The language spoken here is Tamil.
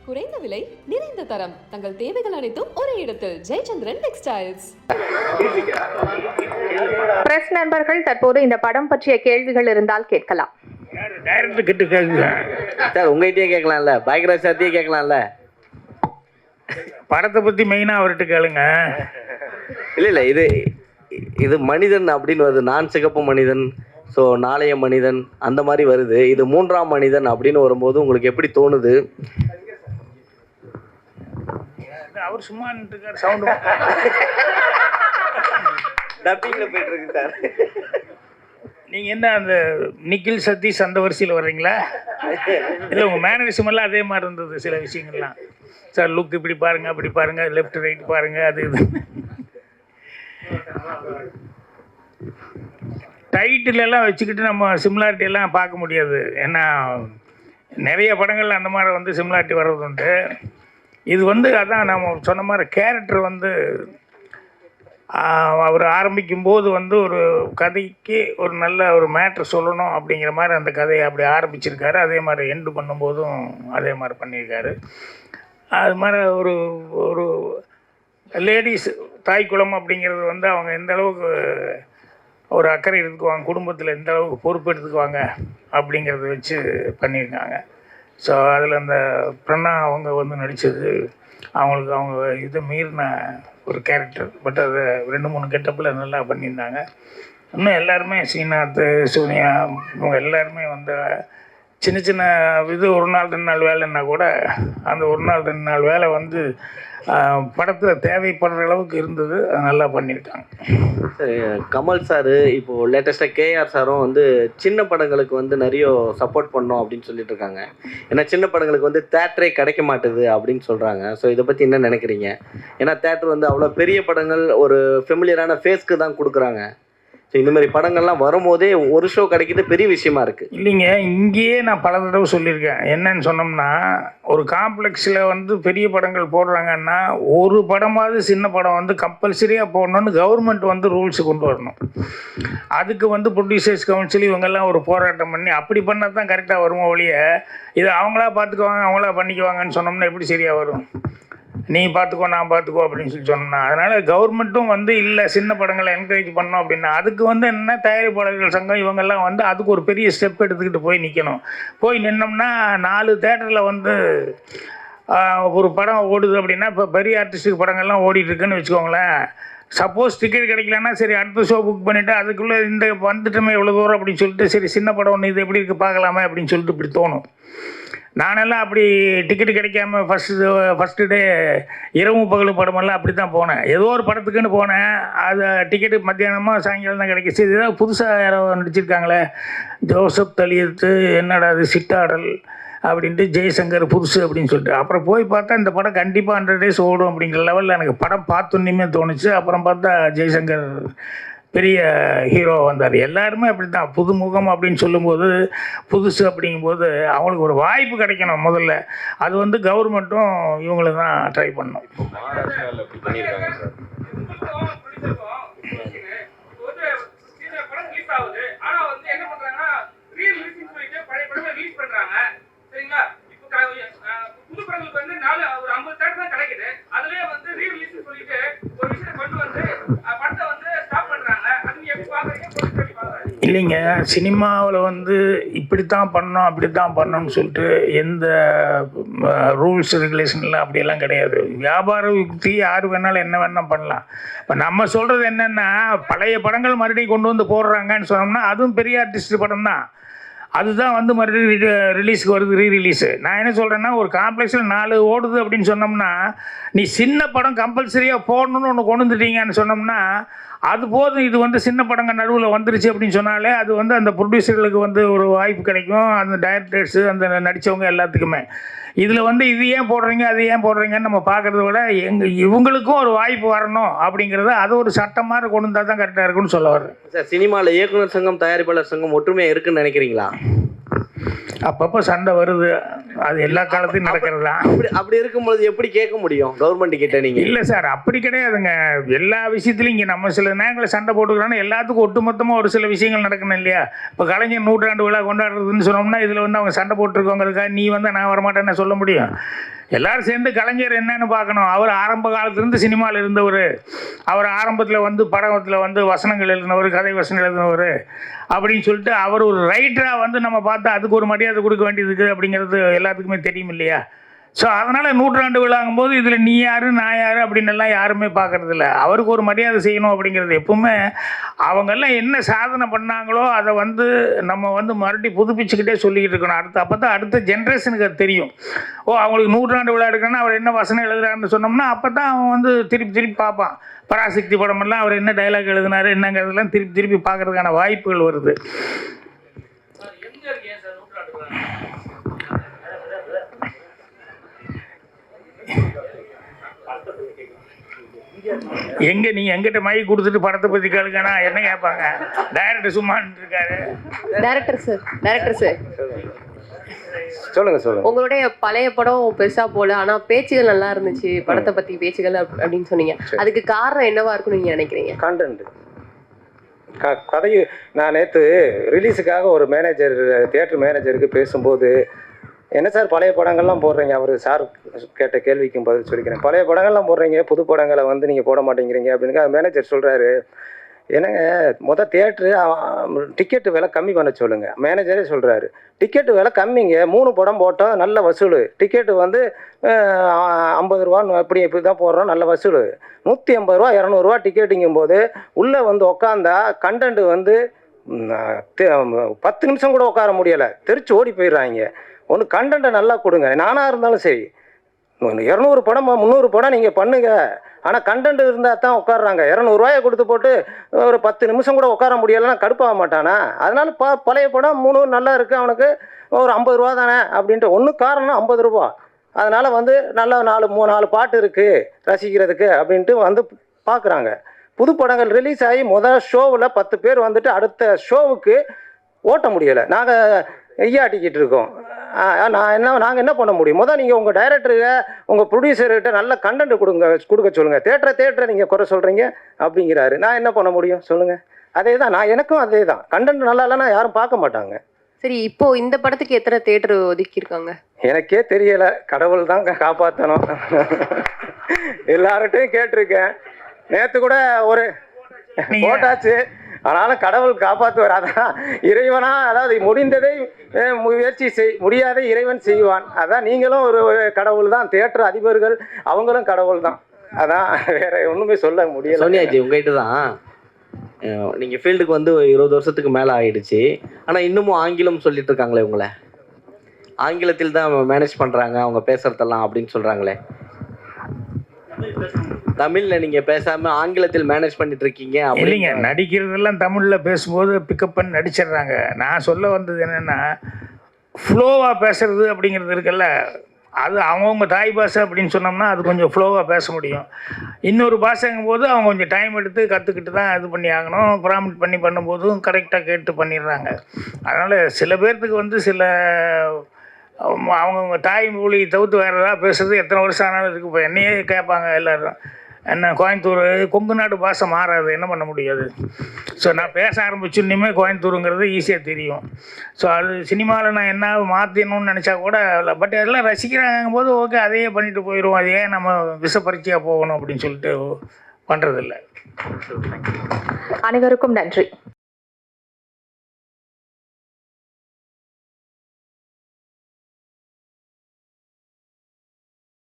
குறைந்த விலை, நிறைந்த தரம், தங்கள் தேவைகள் அனைத்தும் ஒரே இடத்தில். ஜெயச்சந்திரன் டெக்ஸ்டைல்ஸ். பிரஸ் நண்பர்கள் தற்போது இந்த படம் பற்றிய கேள்விகள் இருந்தால் கேட்கலாம். சார் உங்ககிட்டயே கேட்கலாம்ல, பாக்யராஜ் சார்ட்டே கேட்கலாம்ல. படத்தை பத்தி மெயினா அவர்கிட்ட கேளுங்க. இல்ல இது மனிதன் அப்படின்னு வருது, நான் சிகப்பு மனிதன், ஸோ நாளைய மனிதன் அந்த மாதிரி வருது. இது மூன்றாம் மனிதன் அப்படின்னு வரும்போது உங்களுக்கு எப்படி தோணுது? அவர் சும்மா சவுண்ட் டப்பிங்ல போயிட்டு இருக்கு சார். நீங்க என்ன அந்த நிக்கில் சதீஷ் அந்த வரிசையில் வர்றீங்களா? இல்லை உங்கள் மேனரிசம் எல்லாம் அதே மாதிரி இருந்தது. சில விஷயங்கள்லாம் சார் லுக் இப்படி பாருங்க, அப்படி பாருங்க, லெஃப்ட் ரைட் பாருங்க, அது இது. டைட்டில் எல்லாம் வச்சுக்கிட்டு நம்ம சிமிலாரிட்டி எல்லாம் பார்க்க முடியாது. ஏன்னா நிறைய படங்கள் அந்த மாதிரி வந்து சிமிலாரிட்டி வர்றது உண்டு. இது வந்து அதான் நம்ம சொன்ன மாதிரி கேரக்டர் வந்து அவர் ஆரம்பிக்கும்போது வந்து ஒரு கதைக்கு ஒரு நல்ல ஒரு மேட்ரு சொல்லணும் அப்படிங்கிற மாதிரி அந்த கதையை அப்படி ஆரம்பிச்சிருக்காரு. அதே மாதிரி எண்டு பண்ணும்போதும் அதே மாதிரி பண்ணியிருக்காரு. அது மாதிரி ஒரு ஒரு லேடிஸ் தாய்க்குளம் அப்படிங்கிறது வந்து அவங்க எந்த அளவுக்கு ஒரு அக்கறை எடுத்துக்குவாங்க, குடும்பத்தில் எந்த அளவுக்கு பொறுப்பு எடுத்துக்குவாங்க அப்படிங்கிறத வச்சு பண்ணியிருக்காங்க. ஸோ அதில் அந்த பிரண்ணா அவங்க வந்து நடித்தது அவங்களுக்கு அவங்க இதை மீறின ஒரு கேரக்டர். பட் அதை 2-3 கெட்டப்பில் நல்லா பண்ணியிருந்தாங்க. இன்னும் எல்லாருமே ஸ்ரீநாத், சோனியா இவங்க எல்லாருமே வந்து சின்ன சின்ன இது 1 நாள் 2 நாள் வேலைன்னா கூட அந்த 1 நாள் 2 நாள் வேலை வந்து படத்தில் தேவைப்படுற அளவுக்கு இருந்தது. அது நல்லா பண்ணியிருக்காங்க. சரி, கமல் சார் இப்போது லேட்டஸ்ட்டாக கேஆர் சாரும் வந்து சின்ன படங்களுக்கு வந்து நிறைய சப்போர்ட் பண்ணோம் அப்படின்னு சொல்லிட்டு இருக்காங்க. ஏன்னா சின்ன படங்களுக்கு வந்து தேட்டரே கிடைக்க மாட்டுது அப்படின்னு சொல்கிறாங்க. ஸோ இதை பற்றி என்ன நினைக்கிறீங்க? ஏன்னா தேட்டர் வந்து அவ்வளோ பெரிய படங்கள் ஒரு ஃபெமிலியரான ஃபேஸ்க்கு தான் கொடுக்குறாங்க. ஸோ இந்த மாதிரி படங்கள்லாம் வரும்போதே ஒரு ஷோ கிடைக்கிது பெரிய விஷயமா இருக்குது. இல்லைங்க, இங்கேயே நான் பல தடவை சொல்லியிருக்கேன். என்னன்னு சொன்னோம்னா ஒரு காம்ப்ளெக்ஸில் வந்து பெரிய படங்கள் போடுறாங்கன்னா ஒரு படமாவது சின்ன படம் வந்து கம்பல்சரியாக போடணுன்னு கவர்மெண்ட் வந்து ரூல்ஸ் கொண்டு வரணும். அதுக்கு வந்து ப்ரொடியூசர்ஸ் கவுன்சில் இவங்கெல்லாம் ஒரு போராட்டம் பண்ணி அப்படி பண்ணால் தான் கரெக்டாக வருமோ ஒழிய இதை அவங்களா பார்த்துக்குவாங்க அவங்களா பண்ணிக்குவாங்கன்னு சொன்னோம்னா எப்படி சரியாக வரும்? நீ பார்த்துக்கோ நான் பார்த்துக்கோ அப்படின்னு சொல்லி சொன்னா. அதனால் கவர்மெண்ட்டும் வந்து இல்லை சின்ன படங்களை என்கரேஜ் பண்ணோம் அப்படின்னா அதுக்கு வந்து என்ன தயாரிப்பாளர்கள் சங்கம் இவங்கெல்லாம் வந்து அதுக்கு ஒரு பெரிய ஸ்டெப் எடுத்துக்கிட்டு போய் நிற்கணும். போய் நின்னோம்னா 4 தேட்டரில் வந்து ஒரு படம் ஓடுது அப்படின்னா இப்போ பெரிய ஆர்டிஸ்ட்டுக்கு படங்கள்லாம் ஓடிட்டுருக்குன்னு வச்சுக்கோங்களேன். சப்போஸ் டிக்கெட் கிடைக்கலன்னா சரி அடுத்த ஷோ புக் பண்ணிவிட்டு அதுக்குள்ளே இந்த வந்துட்டோமே எவ்வளோ தூரம் அப்படின்னு சொல்லிட்டு சரி சின்ன படம் ஒன்று இது எப்படி இருக்குது பார்க்கலாமே அப்படின்னு சொல்லிட்டு இப்படி தோணும். நானெல்லாம் அப்படி டிக்கெட்டு கிடைக்காம ஃபஸ்ட்டு டே இரவு பகல் படமெல்லாம் அப்படி தான் போனேன். ஏதோ ஒரு படத்துக்குன்னு போனேன். அதை டிக்கெட்டு மத்தியானமாக சாயங்காலம் தான் கிடைக்கிச்சு. இதுதான் புதுசாக யாரோ நடிச்சிருக்காங்களே ஜோசப் தலியத்து என்னடா அது சிட்டாடல் அப்படின்ட்டு ஜெய்சங்கர் புதுசு அப்படின்னு சொல்லிட்டு அப்புறம் போய் பார்த்தா இந்த படம் கண்டிப்பாக 100 days ஓடும் அப்படிங்கிற லெவலில் எனக்கு படம் பார்த்தோன்னே தோணுச்சு. அப்புறம் பார்த்தா ஜெய்சங்கர் பெரிய ஹீரோ வந்தார். எல்லாருமே அப்படி தான் புதுமுகம் அப்படின்னு சொல்லும்போது புதுசு அப்படிங்கும்போது அவங்களுக்கு ஒரு வாய்ப்பு கிடைக்கணும் முதல்ல. அது வந்து கவர்மெண்ட்டும் இவங்களை தான் ட்ரை பண்ணணும். இல்லைங்க, சினிமாவில் வந்து இப்படித்தான் பண்ணோம் அப்படித்தான் பண்ணோம்னு சொல்லிட்டு எந்த ரூல்ஸ் ரெகுலேஷன்லாம் அப்படியெல்லாம் கிடையாது. வியாபார யுக்தி யார் வேணாலும் என்ன வேணால் பண்ணலாம். இப்போ நம்ம சொல்கிறது என்னென்னா பழைய படங்கள் மறுபடியும் கொண்டு வந்து போடுறாங்கன்னு சொன்னோம்னா அதுவும் பெரிய ஆர்டிஸ்ட் படம் தான். அதுதான் வந்து மறுபடியும் ரிலீஸுக்கு வருது, ரீரிலீஸு. நான் என்ன சொல்கிறேன்னா ஒரு காம்ப்ளெக்ஸில் 4 ஓடுது அப்படின்னு சொன்னோம்னா நீ சின்ன படம் கம்பல்சரியாக போடணுன்னு ஒன்று கொண்டு வந்துட்டீங்கன்னு சொன்னோம்னா அது போதும். இது வந்து சின்ன படங்கள் நடுவில் வந்துருச்சு அப்படின்னு சொன்னாலே அது வந்து அந்த ப்ரொடியூசர்களுக்கு வந்து ஒரு வாய்ப்பு கிடைக்கும். அந்த டைரக்டர்ஸு அந்த நடித்தவங்க எல்லாத்துக்குமே இதில் வந்து இது ஏன் போடுறீங்க அது ஏன் போடுறீங்கன்னு நம்ம பார்க்குறத விட இவங்களுக்கும் ஒரு வாய்ப்பு வரணும் அப்படிங்கிறத அது ஒரு சட்டம் மாதிரி கொண்டு வந்தால் தான் கரெக்டாக இருக்குன்னு சொல்ல வர்றேன். சார் சினிமாவில் இயக்குனர் சங்கம் தயாரிப்பாளர் சங்கம் ஒற்றுமையாக இருக்குன்னு நினைக்கிறீங்களா? அப்பப்போ சண்டை வருது, அது எல்லா காலத்தையும் நடக்கிறது தான். அப்படி இருக்கும்பொழுது எப்படி கேட்க முடியும் கவர்மெண்ட் கிட்ட நீங்க? இல்லை சார், அப்படி கிடையாதுங்க. எல்லா விஷயத்துலையும் இங்கே நம்ம சில நேரங்களில் சண்டை போட்டுக்கிறோன்னா எல்லாத்துக்கும் ஒட்டுமொத்தமாக ஒரு சில விஷயங்கள் நடக்கணும் இல்லையா? இப்போ கலைஞர் 100ஆண்டு விழா கொண்டாடுறதுன்னு சொன்னோம்னா இதில் வந்து அவங்க சண்டை போட்டிருக்கவங்களுக்காக நீ வந்து நான் வரமாட்டேன்னு சொல்ல முடியும்? எல்லாரும் சேர்ந்து கலைஞர் என்னன்னு பார்க்கணும். அவர் ஆரம்ப காலத்துலேருந்து சினிமாவில் இருந்தவர், அவர் ஆரம்பத்தில் வந்து படத்தில் வந்து வசனங்கள் எழுதினவர், கதை வசனம் எழுதினவர் அப்படின்னு சொல்லிட்டு அவர் ஒரு ரைட்டராக வந்து நம்ம பார்த்தா அதுக்கு ஒரு மரியாதை கொடுக்க வேண்டியது இருக்குது அப்படிங்கிறது எல்லாத்துக்குமே தெரியும் இல்லையா? ஸோ அதனால் 100ஆண்டு விழாங்கும்போது இதில் நீ யார் நான் யார் அப்படின்னெல்லாம் யாருமே பார்க்குறதில்ல. அவருக்கு ஒரு மரியாதை செய்யணும் அப்படிங்கிறது எப்பவுமே அவங்கெல்லாம் என்ன சாதனை பண்ணாங்களோ அதை வந்து நம்ம வந்து மறுபடியும் புதுப்பிச்சுக்கிட்டே சொல்லிக்கிட்டு இருக்கணும். அப்போ தான் அடுத்த ஜென்ரேஷனுக்கு அது தெரியும். அவங்களுக்கு 100ஆண்டு விழா எடுக்கணும்னா அவர் என்ன வசனம் எழுதுறாருன்னு சொன்னோம்னா அப்போ தான் அவன் வந்து திருப்பி பார்ப்பான். பராசக்தி படமெல்லாம் அவர் என்ன டைலாக் எழுதினாரு என்னங்கிறதெல்லாம் திருப்பி பார்க்கறதுக்கான வாய்ப்புகள் வருது. எங்க நீங்க எங்கிட்ட மைக் கொடுத்துட்டு படத்தை பத்தி கேளுங்கன்னா என்ன கேட்பாங்க? டைரக்டர் சும்மா இருக்காரு. டைரக்டர் சார் சொல்லுங்க. உங்களுடைய பழைய படம் பெருசா போல, ஆனா பேச்சுகள் நல்லா இருந்துச்சு, படத்தை பத்தி பேச்சுகள் அப்படின்னு சொன்னீங்க. அதுக்கு காரணம் என்னவா இருக்கும்னு நீங்க நினைக்கிறீங்க? கண்டென்ட் கதையை நான் நேற்று ரிலீஸுக்காக ஒரு மேனேஜர் தியேட்டர் மேனேஜருக்கு பேசும்போது, என்ன சார் பழைய படங்கள்லாம் போடுறீங்க, அவர் சார் கேட்ட கேள்விக்கும் பதில் சொல்லிக்கிறேன். பழைய படங்கள்லாம் போடுறீங்க, புது படங்களை வந்து நீங்கள் போட மாட்டேங்கிறீங்க அப்படின்னு அது மேனேஜர் சொல்கிறாரு. என்னங்க தியேட்ரு டிக்கெட்டு விலை கம்மி பண்ண சொல்லுங்கள். மேனேஜரே சொல்கிறாரு டிக்கெட்டு விலை கம்மிங்க, 3 படம் போட்டோம் நல்ல வசூல், டிக்கெட்டு வந்து 50 ரூபா இப்படி தான் போடுறோம் நல்ல வசூல், 150 ரூபா 200 ரூபா டிக்கெட்டுங்கும் போது உள்ளே வந்து உக்காந்தா கண்டென்ட் வந்து 10 நிமிஷம் கூட உட்கார முடியலை, தெரிச்சு ஓடி போயிடுறாங்க. ஒன்று கண்டென்ட்டை நல்லா கொடுங்க. நானாக இருந்தாலும் சரி, 200 படம் 300 படம் நீங்கள் பண்ணுங்கள், ஆனால் கண்டென்ட் இருந்தால் தான் உட்காடுறாங்க. 200 ரூபாயை கொடுத்து போட்டு ஒரு 10 நிமிஷம் கூட உட்கார முடியலைன்னா கடுப்பாக மாட்டானா? அதனால் பழைய படம் 3 நல்லா இருக்குது, அவனுக்கு ஒரு 50 ரூபா தானே அப்படின்ட்டு. ஒன்று காரணம் 50 ரூபா, அதனால் வந்து நல்லா 4 பாட்டு இருக்குது ரசிக்கிறதுக்கு அப்படின்ட்டு வந்து பார்க்குறாங்க. புது படங்கள் ரிலீஸ் ஆகி முதல் ஷோவில் 10 பேர் வந்துட்டு அடுத்த ஷோவுக்கு ஓட்ட முடியலை. நாங்கள் ஐயாட்டிக்கிட்டு இருக்கோம். நாங்கள் என்ன பண்ண முடியும்? நீங்கள் உங்கள் டைரக்டருக்கு உங்கள் ப்ரொடியூசர்கிட்ட நல்ல கண்டென்ட் கொடுக்க சொல்லுங்கள். தேட்டரை நீங்கள் குறை சொல்கிறீங்க அப்படிங்கிறாரு. நான் என்ன பண்ண முடியும் சொல்லுங்கள்? அதே தான் எனக்கும் அதே தான். கண்டென்ட் நல்லா இல்லைன்னா யாரும் பார்க்க மாட்டாங்க. சரி, இப்போ இந்த படத்துக்கு எத்தனை தேட்டர் ஒதுக்கியிருக்காங்க? எனக்கே தெரியலை, கடவுள் தான் காப்பாற்றணும். எல்லார்கிட்டையும் கேட்டிருக்கேன். நேற்று கூட ஒரு போட்டாச்சு, ஆனாலும் கடவுள் காப்பாற்றுவார். அதான் இறைவனா, அதாவது முடிந்ததை முயற்சி முடியாத இறைவன் செய்வான். அதான் நீங்களும் ஒரு கடவுள் தான், தியேட்டர் அதிபர்கள் அவங்களும் கடவுள் தான். அதான் வேற ஒன்றுமே சொல்ல முடியல. சோனியாஜி உங்ககிட்ட தான், நீங்கள் ஃபீல்டுக்கு வந்து 20 வருஷத்துக்கு மேலே ஆகிடுச்சு, ஆனால் இன்னமும் ஆங்கிலம் சொல்லிட்டு இருக்காங்களே உங்களை, ஆங்கிலத்தில் தான் மேனேஜ் பண்ணுறாங்க அவங்க பேசுகிறதெல்லாம் அப்படின்னு சொல்கிறாங்களே. தமிழ்ல நீங்க பேசாம ஆங்கிலத்தில் மேனேஜ் பண்ணிட்டு இருக்கீங்க. இல்லைங்க, நடிக்கிறதெல்லாம் தமிழ்ல பேசும்போது பிக்கப் பண்ணி நடிச்சிடுறாங்க. நான் சொல்ல வந்தது என்னன்னா, ஃப்ளோவாக பேசுறது அப்படிங்கிறது இருக்குல்ல, அது அவங்கவுங்க தாய் பாஷை அப்படின்னு சொன்னோம்னா அது கொஞ்சம் ஃப்ளோவாக பேச முடியும். இன்னொரு பாஷைங்கும் போது அவங்க கொஞ்சம் டைம் எடுத்து கற்றுக்கிட்டு தான் இது பண்ணி ஆகணும். ப்ராமிட் பண்ணி பண்ணும்போதும் கரெக்டாக கேட்டு பண்ணிடுறாங்க. அதனால் சில பேர்த்துக்கு வந்து சில அவங்கவுங்க தாய் மொழி தவிர்த்து வேறு ஏதாவது பேசுறது எத்தனை வருஷம் ஆனாலும் இருக்குது. இப்போ என்னையே கேட்பாங்க எல்லோரும், என்ன கோயம்புத்தூர் கொங்கு நாடு பாஷை மாறாது, என்ன பண்ண முடியாது. ஸோ நான் பேச ஆரம்பிச்சுன்னுமே கோயம்புத்தூருங்கிறது ஈஸியாக தெரியும். ஸோ அது சினிமாவில் நான் என்ன மாற்றணும்னு நினச்சா கூட இல்லை, பட் எல்லாம் ரசிக்கிறாங்கும் போது ஓகே அதையே பண்ணிட்டு போயிடுவோம். அதையே நம்ம விஷப்பரிச்சியாக போகணும் அப்படின்னு சொல்லிட்டு பண்ணுறதில்ல. அனைவருக்கும் நன்றி.